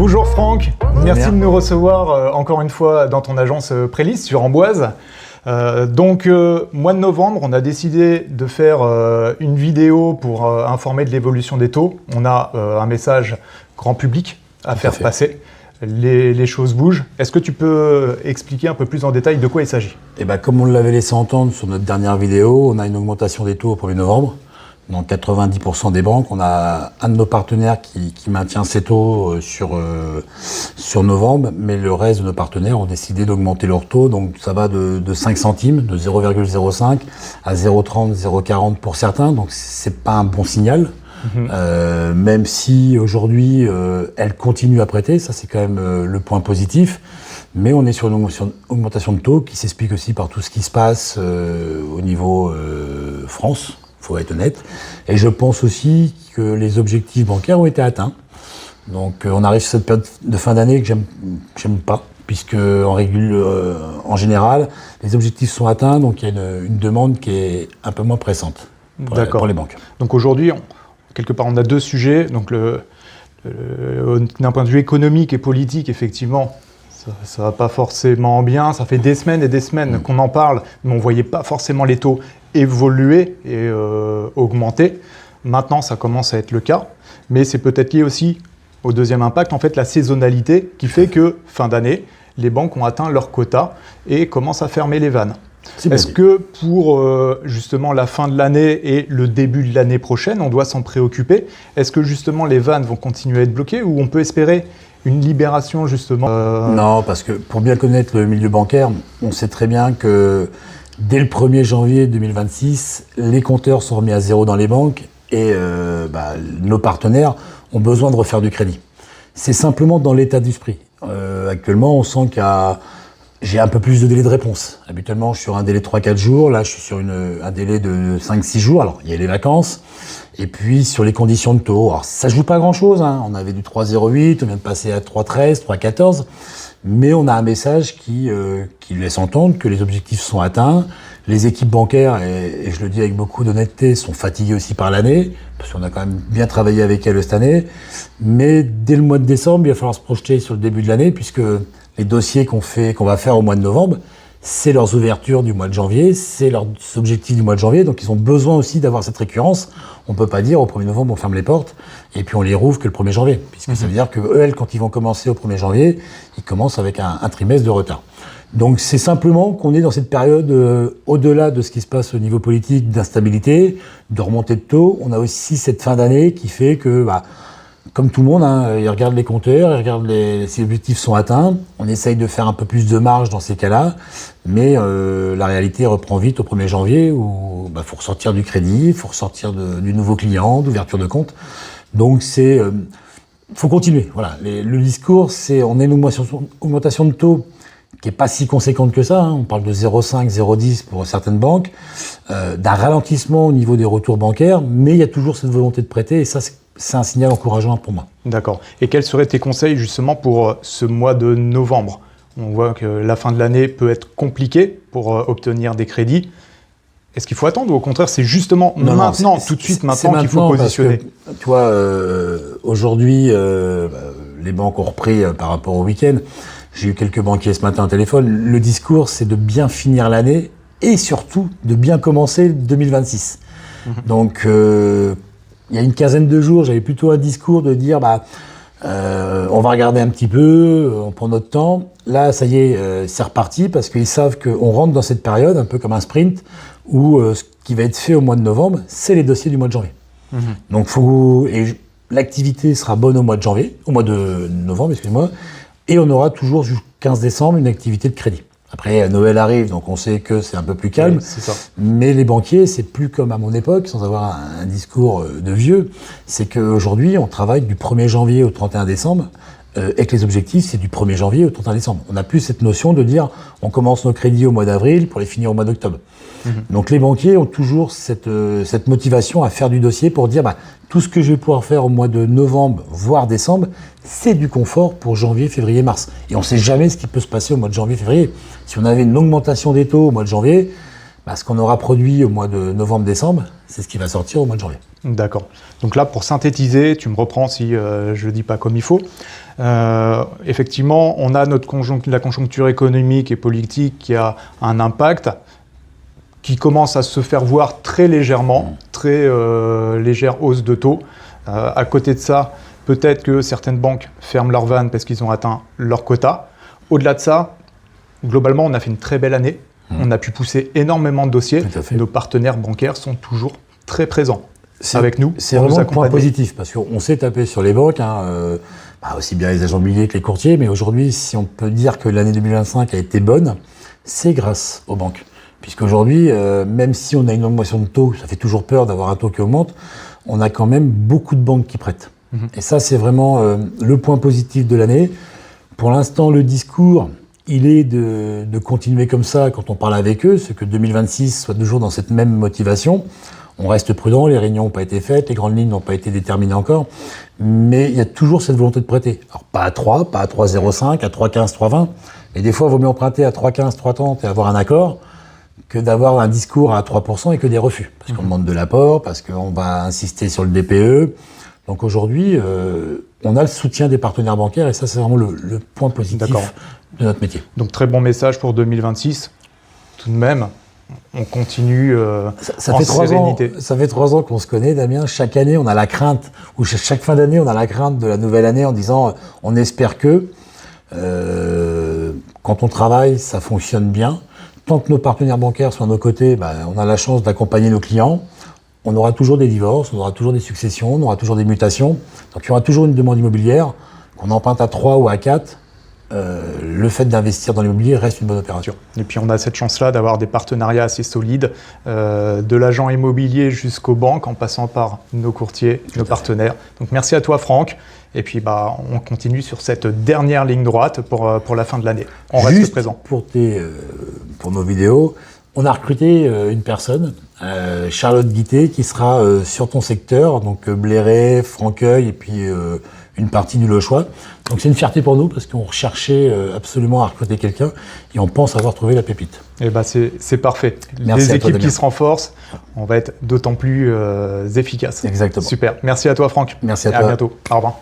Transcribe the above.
Bonjour Franck, merci Bien. de nous recevoir encore une fois dans ton agence Prélis sur Amboise. Mois de novembre, on a décidé de faire une vidéo pour informer de l'évolution des taux. On a un message grand public à faire passer. Les choses bougent. Est-ce que tu peux expliquer un peu plus en détail de quoi il s'agit ? Comme on l'avait laissé entendre sur notre dernière vidéo, on a une augmentation des taux au 1er novembre. Dans 90% des banques, on a un de nos partenaires qui maintient ses taux sur novembre, mais le reste de nos partenaires ont décidé d'augmenter leurs taux. Donc ça va de 5 centimes, de 0,05 à 0,30, 0,40 pour certains. Donc c'est pas un bon signal. Même si aujourd'hui elle continue à prêter, ça c'est quand même le point positif, mais on est sur une augmentation de taux qui s'explique aussi par tout ce qui se passe au niveau France, faut être honnête, et je pense aussi que les objectifs bancaires ont été atteints. Donc on arrive sur cette période de fin d'année que j'aime pas, puisque en général les objectifs sont atteints, donc il y a une demande qui est un peu moins pressante pour les banques. Donc aujourd'hui, quelque part, on a deux sujets. Donc, d'un point de vue économique et politique, effectivement, ça va pas forcément bien. Ça fait des semaines et des semaines qu'on en parle, mais on voyait pas forcément les taux évoluer et augmenter. Maintenant, ça commence à être le cas, mais c'est peut-être lié aussi au deuxième impact, en fait, la saisonnalité, qui fait que fin d'année, les banques ont atteint leur quota et commencent à fermer les vannes. Est-ce que pour justement la fin de l'année et le début de l'année prochaine, on doit s'en préoccuper ? Est-ce que justement les vannes vont continuer à être bloquées ou on peut espérer une libération justement Non, parce que pour bien connaître le milieu bancaire, on sait très bien que dès le 1er janvier 2026, les compteurs sont remis à zéro dans les banques et nos partenaires ont besoin de refaire du crédit. C'est simplement dans l'état d'esprit. Actuellement, on sent j'ai un peu plus de délai de réponse. Habituellement, je suis sur un délai de 3-4 jours. Là, je suis sur un délai de 5-6 jours. Alors, il y a les vacances. Et puis, sur les conditions de taux. Alors, ça joue pas grand-chose. On avait du 3,08. On vient de passer à 3,13, 3,14. Mais on a un message qui laisse entendre que les objectifs sont atteints. Les équipes bancaires, et je le dis avec beaucoup d'honnêteté, sont fatiguées aussi par l'année. Parce qu'on a quand même bien travaillé avec elles cette année. Mais dès le mois de décembre, il va falloir se projeter sur le début de l'année, puisque les dossiers qu'on va faire au mois de novembre, c'est leurs ouvertures du mois de janvier, c'est leurs objectifs du mois de janvier, donc ils ont besoin aussi d'avoir cette récurrence. On ne peut pas dire au 1er novembre on ferme les portes et puis on les rouvre que le 1er janvier, puisque ça veut dire que quand ils vont commencer au 1er janvier, ils commencent avec un trimestre de retard. Donc c'est simplement qu'on est dans cette période, au-delà de ce qui se passe au niveau politique, d'instabilité, de remontée de taux, on a aussi cette fin d'année qui fait que comme tout le monde, ils regardent les compteurs, ils regardent si les objectifs sont atteints. On essaye de faire un peu plus de marge dans ces cas-là, mais la réalité reprend vite au 1er janvier où faut ressortir du crédit, il faut ressortir du nouveau client, d'ouverture de compte. Donc faut continuer. Voilà, le discours, c'est on a une augmentation de taux qui est pas si conséquente que ça. On parle de 0,5, 0,10 pour certaines banques, d'un ralentissement au niveau des retours bancaires, mais il y a toujours cette volonté de prêter et ça c'est un signal encourageant pour moi. D'accord. Et quels seraient tes conseils justement pour ce mois de novembre ? On voit que la fin de l'année peut être compliquée pour obtenir des crédits. Est-ce qu'il faut attendre ou au contraire c'est justement tout de suite maintenant qu'il faut positionner ? Parce que, tu vois, aujourd'hui, les banques ont repris par rapport au week-end. J'ai eu quelques banquiers ce matin au téléphone. Le discours, c'est de bien finir l'année et surtout de bien commencer 2026. Donc, il y a une quinzaine de jours, j'avais plutôt un discours de dire on va regarder un petit peu, on prend notre temps. Là, ça y est, c'est reparti parce qu'ils savent qu'on rentre dans cette période, un peu comme un sprint, où ce qui va être fait au mois de novembre, c'est les dossiers du mois de janvier. Donc, l'activité sera bonne au mois de novembre, excuse-moi, et on aura toujours jusqu'au 15 décembre une activité de crédit. Après, Noël arrive, donc on sait que c'est un peu plus calme. Oui, c'est ça. Mais les banquiers, c'est plus comme à mon époque, sans avoir un discours de vieux. C'est qu'aujourd'hui, on travaille du 1er janvier au 31 décembre, et que les objectifs, c'est du 1er janvier au 31 décembre. On n'a plus cette notion de dire, on commence nos crédits au mois d'avril pour les finir au mois d'octobre. Donc les banquiers ont toujours cette motivation à faire du dossier pour dire, tout ce que je vais pouvoir faire au mois de novembre, voire décembre, c'est du confort pour janvier, février, mars. Et on ne sait jamais ce qui peut se passer au mois de janvier, février. Si on avait une augmentation des taux au mois de janvier, ce qu'on aura produit au mois de novembre, décembre, c'est ce qui va sortir au mois de janvier. D'accord. Donc là, pour synthétiser, tu me reprends si je ne dis pas comme il faut. Effectivement, on a la conjoncture économique et politique qui a un impact qui commence à se faire voir très légèrement, très légère hausse de taux. À côté de ça, peut-être que certaines banques ferment leurs vannes parce qu'ils ont atteint leur quota. Au-delà de ça, globalement, on a fait une très belle année. On a pu pousser énormément de dossiers. Nos partenaires bancaires sont toujours très présents avec nous. C'est vraiment un point positif parce qu'on s'est tapé sur les banques, aussi bien les agents immobiliers que les courtiers. Mais aujourd'hui, si on peut dire que l'année 2025 a été bonne, c'est grâce aux banques. Puisqu'aujourd'hui, même si on a une augmentation de taux, ça fait toujours peur d'avoir un taux qui augmente, on a quand même beaucoup de banques qui prêtent. Et ça, c'est vraiment le point positif de l'année. Pour l'instant, le discours, il est de continuer comme ça quand on parle avec eux, c'est que 2026 soit toujours dans cette même motivation. On reste prudent, les réunions n'ont pas été faites, les grandes lignes n'ont pas été déterminées encore, mais il y a toujours cette volonté de prêter. Alors pas à 3, pas à 3,05, à 3,15, 3,20, mais des fois, il vaut mieux emprunter à 3,15, 3,30 et avoir un accord que d'avoir un discours à 3% et que des refus. Parce qu'on demande de l'apport, parce qu'on va insister sur le DPE. Donc aujourd'hui, on a le soutien des partenaires bancaires et ça, c'est vraiment le point positif de notre métier. Donc très bon message pour 2026. Tout de même, on continue ça en fait sérénité. Ça fait 3 ans qu'on se connaît, Damien. Chaque année, on a la crainte, ou chaque fin d'année, on a la crainte de la nouvelle année en disant on espère que quand on travaille, ça fonctionne bien. Tant que nos partenaires bancaires sont à nos côtés, on a la chance d'accompagner nos clients. On aura toujours des divorces, on aura toujours des successions, on aura toujours des mutations. Donc il y aura toujours une demande immobilière. Qu'on emprunte à 3 ou à 4, le fait d'investir dans l'immobilier reste une bonne opération. Et puis on a cette chance-là d'avoir des partenariats assez solides, de l'agent immobilier jusqu'aux banques, en passant par nos courtiers, nos partenaires. Donc merci à toi Franck. Et puis on continue sur cette dernière ligne droite pour la fin de l'année. On reste présent. Pour nos vidéos, on a recruté une personne, Charlotte Guité, qui sera sur ton secteur, donc Bléré, Franqueuil et puis une partie du Lochois. Donc c'est une fierté pour nous parce qu'on recherchait absolument à recruter quelqu'un et on pense avoir trouvé la pépite. Et c'est parfait. Merci Les à toi, équipes Damien. qui se renforcent, on va être d'autant plus efficaces. Exactement. Super. Merci à toi Franck. Merci à toi. À bientôt. Au revoir.